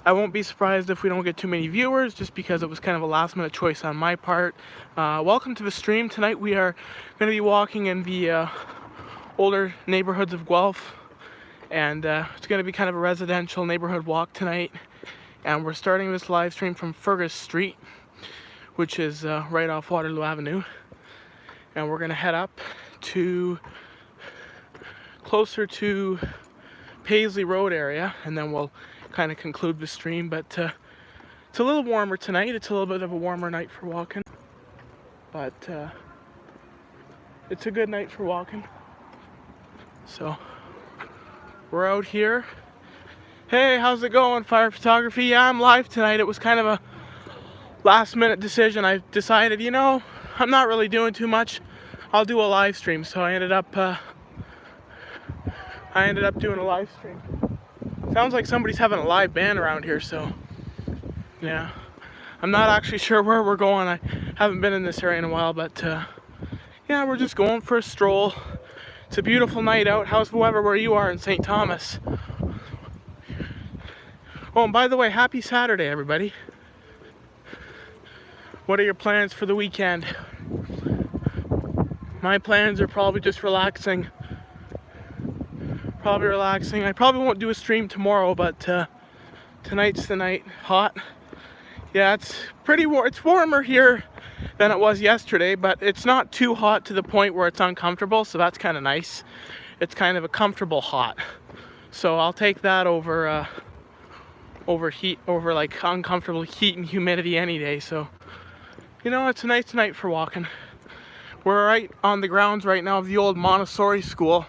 I won't be surprised if we don't get too many viewers, just because it was kind of a last minute choice on my part. Welcome to the stream. Tonight we are going to be walking in the older neighborhoods of Guelph, and it's going to be kind of a residential neighborhood walk tonight. And we're starting this live stream from Fergus Street, which is right off Waterloo Avenue. And we're going to head up to closer to Paisley Road area, and then we'll kind of conclude the stream. But it's a little warmer tonight. It's a little bit of a warmer night for walking, but it's a good night for walking. So we're out here. Hey, how's it going, Fire Photography? Yeah, I'm live tonight. It was kind of a last minute decision. I decided, you know, I'm not really doing too much. I'll do a live stream. So I ended up doing a live stream. Sounds like somebody's having a live band around here, so yeah. I'm not actually sure where we're going. I haven't been in this area in a while, but yeah, we're just going for a stroll. It's a beautiful night out. How's the weather where you are in St. Thomas? Oh, and by the way, happy Saturday, everybody. What are your plans for the weekend? My plans are probably just relaxing. I probably won't do a stream tomorrow, but tonight's the night. Hot. Yeah, it's pretty warm. It's warmer here than it was yesterday, but it's not too hot to the point where it's uncomfortable, so that's kind of nice. It's kind of a comfortable hot. So I'll take that over like uncomfortable heat and humidity any day. So, you know, it's a nice night for walking. We're right on the grounds right now of the old Montessori school.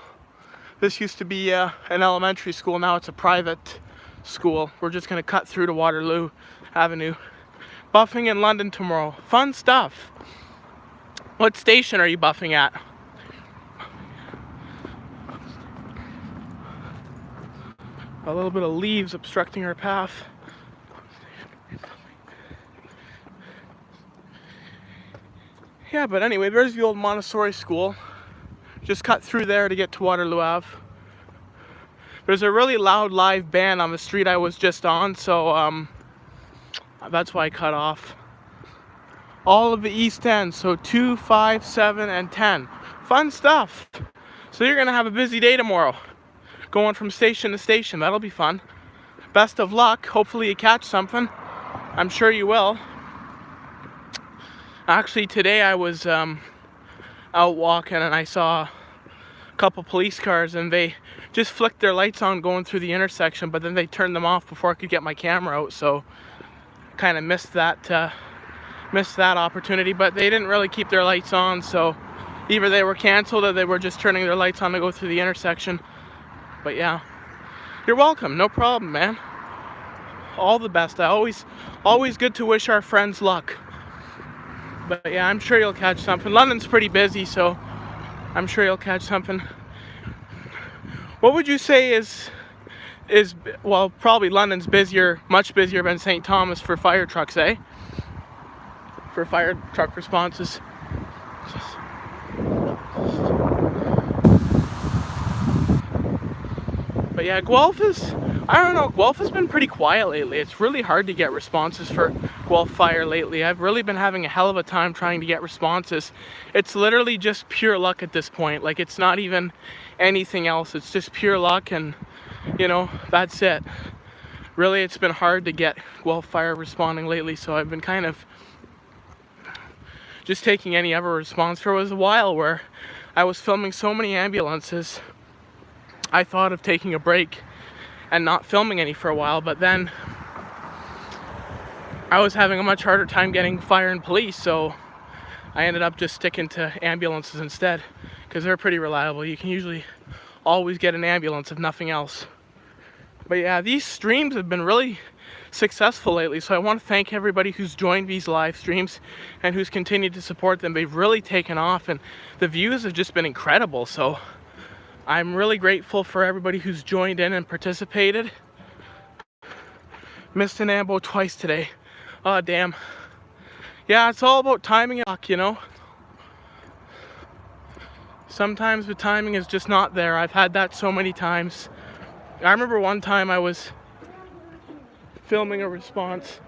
This used to be an elementary school. Now it's a private school. We're just going to cut through to Waterloo Avenue. Buffing in London tomorrow. Fun stuff. What station are you buffing at? A little bit of leaves obstructing our path. Yeah, but anyway, there's the old Montessori school. Just cut through there to get to Waterloo Ave. There's a really loud live band on the street I was just on, so that's why I cut off. All of the East End, so 2, 5, 7, and 10. Fun stuff. So you're gonna have a busy day tomorrow, going from station to station. That'll be fun. Best of luck. Hopefully you catch something. I'm sure you will. Actually, today I was out walking and I saw a couple police cars, and they just flicked their lights on going through the intersection, but then they turned them off before I could get my camera out, so kind of missed that opportunity. But they didn't really keep their lights on, so either they were canceled or they were just turning their lights on to go through the intersection. But yeah, you're welcome. No problem, man. All the best. Always good to wish our friends luck. But yeah, I'm sure you'll catch something. London's pretty busy, so I'm sure you'll catch something. What would you say is well, probably London's busier, much busier than St. Thomas for fire trucks, eh? For fire truck responses. But yeah, Guelph has been pretty quiet lately. It's really hard to get responses for Guelph fire lately. I've really been having a hell of a time trying to get responses. It's literally just pure luck at this point. Like, it's not even anything else. It's just pure luck, and you know, that's it. Really, it's been hard to get Guelph fire responding lately, so I've been kind of just taking any other response. There was a while where I was filming so many ambulances, I thought of taking a break and not filming any for a while, but then I was having a much harder time getting fire and police, so I ended up just sticking to ambulances instead, because they're pretty reliable. You can usually always get an ambulance if nothing else. But yeah, these streams have been really successful lately, so I want to thank everybody who's joined these live streams and who's continued to support them. They've really taken off, and the views have just been incredible, so I'm really grateful for everybody who's joined in and participated. Missed an ambo twice today. Oh, damn. Yeah, it's all about timing and luck, you know? Sometimes the timing is just not there. I've had that so many times. I remember one time I was filming a response.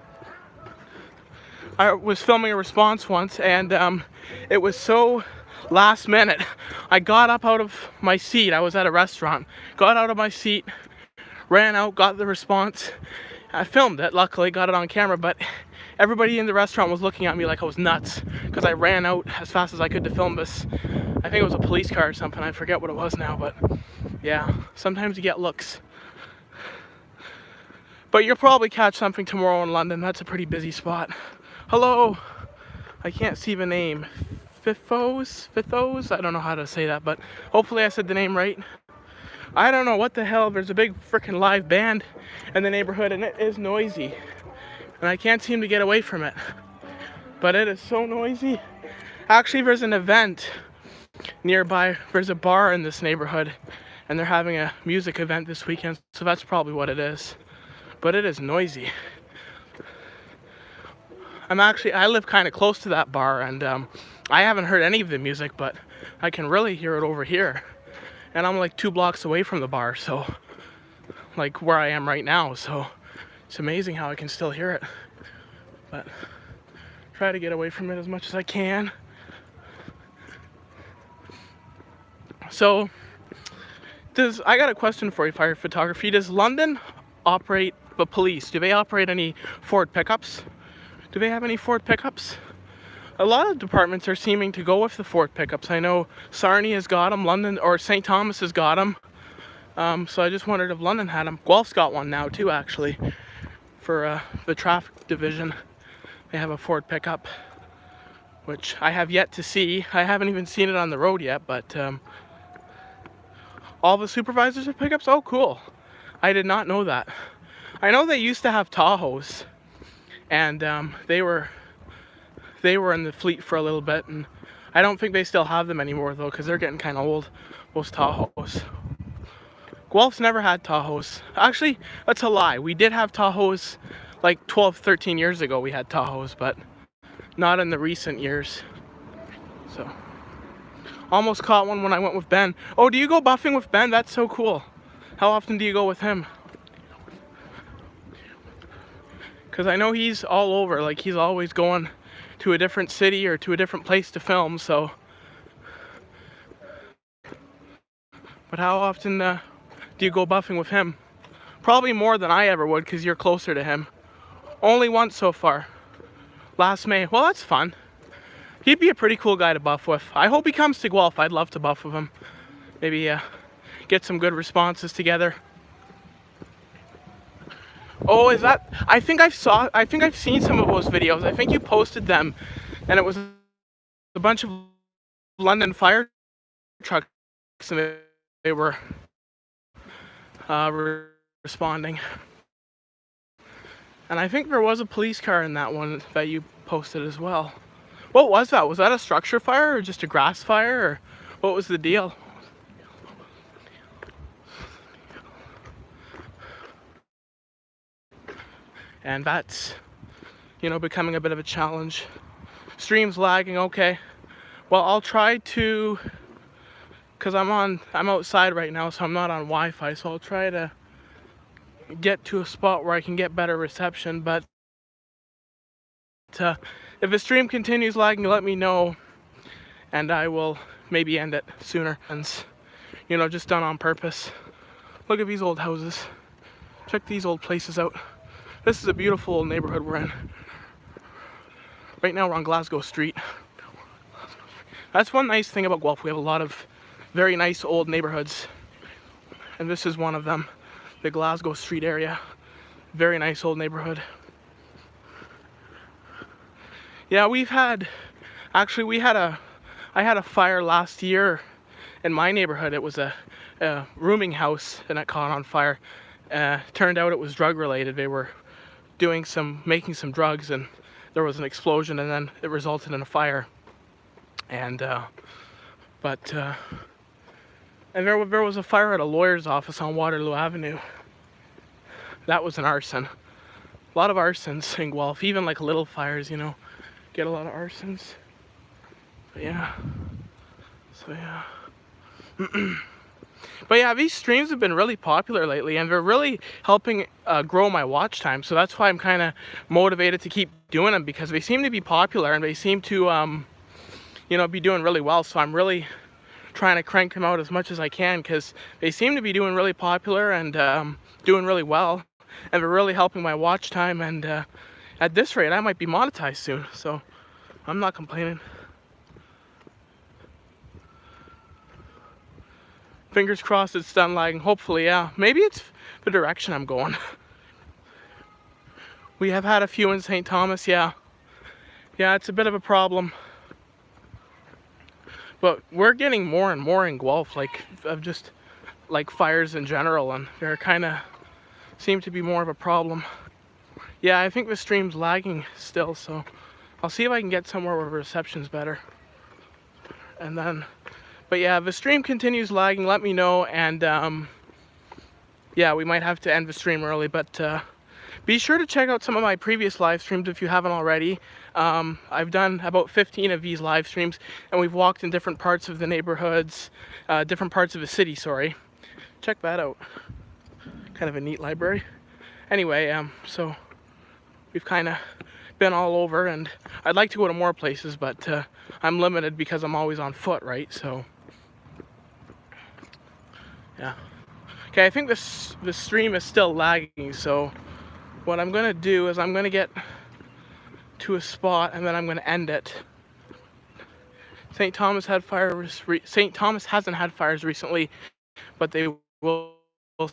I was filming a response once, and it was so last minute. I got up out of my seat. I was at a restaurant. Got out of my seat, ran out, got the response. I filmed it, luckily, got it on camera, but everybody in the restaurant was looking at me like I was nuts because I ran out as fast as I could to film this. I think it was a police car or something. I forget what it was now, but yeah, sometimes you get looks. But you'll probably catch something tomorrow in London. That's a pretty busy spot. Hello. I can't see the name. Fithos? I don't know how to say that, but hopefully I said the name right. I don't know what the hell. There's a big freaking live band in the neighborhood, and it is noisy. And I can't seem to get away from it. But it is so noisy. Actually, there's an event nearby. There's a bar in this neighborhood, and they're having a music event this weekend, so that's probably what it is. But it is noisy. I live kind of close to that bar, and I haven't heard any of the music, but I can really hear it over here. And I'm like 2 blocks away from the bar, so like where I am right now, so it's amazing how I can still hear it. But try to get away from it as much as I can. So I got a question for you, fire photography. Does London operate the police? Do they operate any Ford pickups? Do they have any Ford pickups? A lot of departments are seeming to go with the Ford pickups. I know Sarnia has got them, London or St. Thomas has got them. So I just wondered if London had them. Guelph's got one now too, actually, for the traffic division. They have a Ford pickup, which I have yet to see. I haven't even seen it on the road yet, but all the supervisors have pickups? Oh, cool. I did not know that. I know they used to have Tahoes, and they were in the fleet for a little bit, and I don't think they still have them anymore though, because they're getting kind of old, those Tahoes. Guelph's never had Tahoes. Actually, that's a lie. We did have Tahoes like 12, 13 years ago. We had Tahoes, but not in the recent years. So, almost caught one when I went with Ben. Oh, do you go buffing with Ben? That's so cool. How often do you go with him? Because I know he's all over. Like, he's always going to a different city or to a different place to film, so. But how often do you go buffing with him? Probably more than I ever would, because you're closer to him. Only once so far. Last May. Well, that's fun. He'd be a pretty cool guy to buff with. I hope he comes to Guelph. I'd love to buff with him. Maybe get some good responses together. Oh, is that? I think I've seen some of those videos. I think you posted them, and it was a bunch of London fire trucks, and they were responding. And I think there was a police car in that one that you posted as well. What was that? Was that a structure fire or just a grass fire, or what was the deal? And that's, you know, becoming a bit of a challenge. Stream's lagging, okay. Well, I'll try to, because I'm outside right now, so I'm not on Wi-Fi, so I'll try to get to a spot where I can get better reception. But if the stream continues lagging, let me know, and I will maybe end it sooner. And, you know, just done on purpose. Look at these old houses. Check these old places out. This is a beautiful old neighborhood we're in. Right now we're on Glasgow Street. That's one nice thing about Guelph. We have a lot of very nice old neighborhoods. And this is one of them. The Glasgow Street area. Very nice old neighborhood. Yeah, I had a fire last year in my neighborhood. It was a rooming house, and it caught on fire. Turned out it was drug related. They were making some drugs, and there was an explosion, and then it resulted in a fire. And there was a fire at a lawyer's office on Waterloo Avenue. That was an arson. A lot of arsons in Guelph, even like little fires, you know, get a lot of arsons. But yeah. So yeah. But yeah, these streams have been really popular lately, and they're really helping grow my watch time. So that's why I'm kind of motivated to keep doing them, because they seem to be popular and they seem to you know, be doing really well. So I'm really trying to crank them out as much as I can, because they seem to be doing really popular and doing really well, and they're really helping my watch time. And at this rate, I might be monetized soon, so I'm not complaining. Fingers crossed it's done lagging. Hopefully, yeah. Maybe it's the direction I'm going. We have had a few in St. Thomas, yeah. Yeah, it's a bit of a problem. But we're getting more and more in Guelph, like, of just, like, fires in general, and they're kind of seem to be more of a problem. Yeah, I think the stream's lagging still, so I'll see if I can get somewhere where reception's better. And then, but yeah, if the stream continues lagging, let me know, and yeah, we might have to end the stream early, but be sure to check out some of my previous live streams if you haven't already. I've done about 15 of these live streams, and we've walked in different parts of the neighborhoods, different parts of the city, sorry. Check that out. Kind of a neat library. Anyway, so we've kind of been all over, and I'd like to go to more places, but I'm limited because I'm always on foot, right? So yeah. Okay, I think this stream is still lagging, so what I'm gonna do is I'm gonna get to a spot and then I'm gonna end it. St. Thomas had fires. St. Thomas hasn't had fires recently, but they will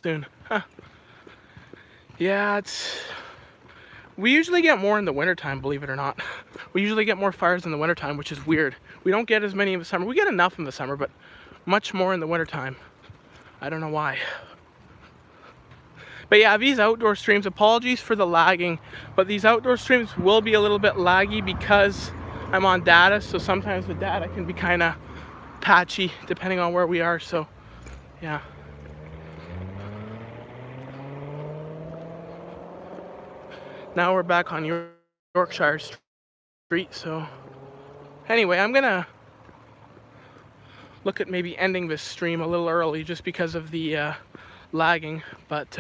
soon. Huh. Yeah, we usually get more in the wintertime, believe it or not. We usually get more fires in the wintertime, which is weird. We don't get as many in the summer. We get enough in the summer, but much more in the wintertime. I don't know why. But yeah, these outdoor streams, apologies for the lagging, but these outdoor streams will be a little bit laggy because I'm on data, so sometimes the data can be kind of patchy depending on where we are, so yeah. Now we're back on Yorkshire Street, so anyway, I'm gonna look at maybe ending this stream a little early just because of the lagging, but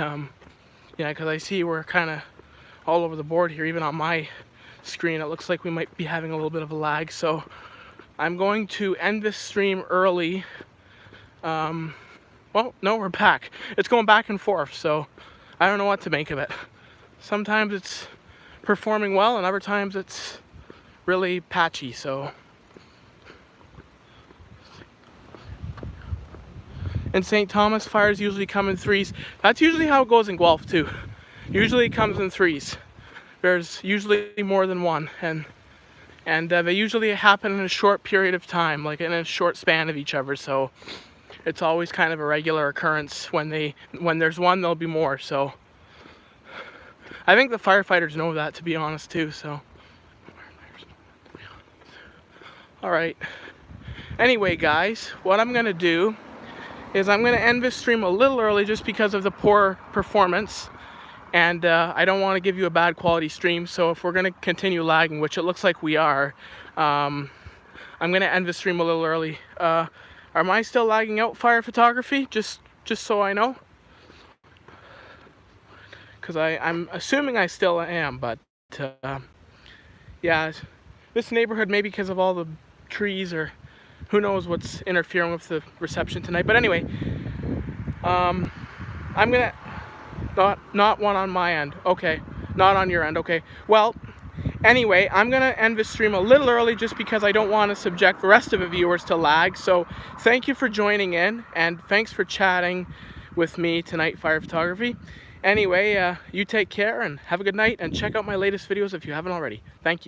yeah, because I see we're kind of all over the board here. Even on my screen, it looks like we might be having a little bit of a lag, so I'm going to end this stream early. Well, no, we're back. It's going back and forth, so I don't know what to make of it. Sometimes it's performing well, and other times it's really patchy, so. In St. Thomas, fires usually come in threes. That's usually how it goes in Guelph too. Usually it comes in threes. There's usually more than one, and they usually happen in a short period of time, like in a short span of each other. So it's always kind of a regular occurrence. When there's one, there'll be more. So I think the firefighters know that, to be honest, too. So all right. Anyway, guys, what I'm gonna do is I'm going to end this stream a little early just because of the poor performance, and I don't want to give you a bad quality stream. So if we're going to continue lagging, which it looks like we are, I'm going to end the stream a little early. Am I still lagging out, fire photography? Just so I know, because I'm assuming I still am, but yeah, this neighborhood, maybe because of all the trees, or who knows what's interfering with the reception tonight. But anyway, I'm gonna, not one on my end. Okay, not on your end. Okay, well, anyway, I'm gonna end this stream a little early just because I don't want to subject the rest of the viewers to lag. So thank you for joining in, and thanks for chatting with me tonight, Fire Photography. Anyway, you take care and have a good night, and check out my latest videos if you haven't already. Thank you.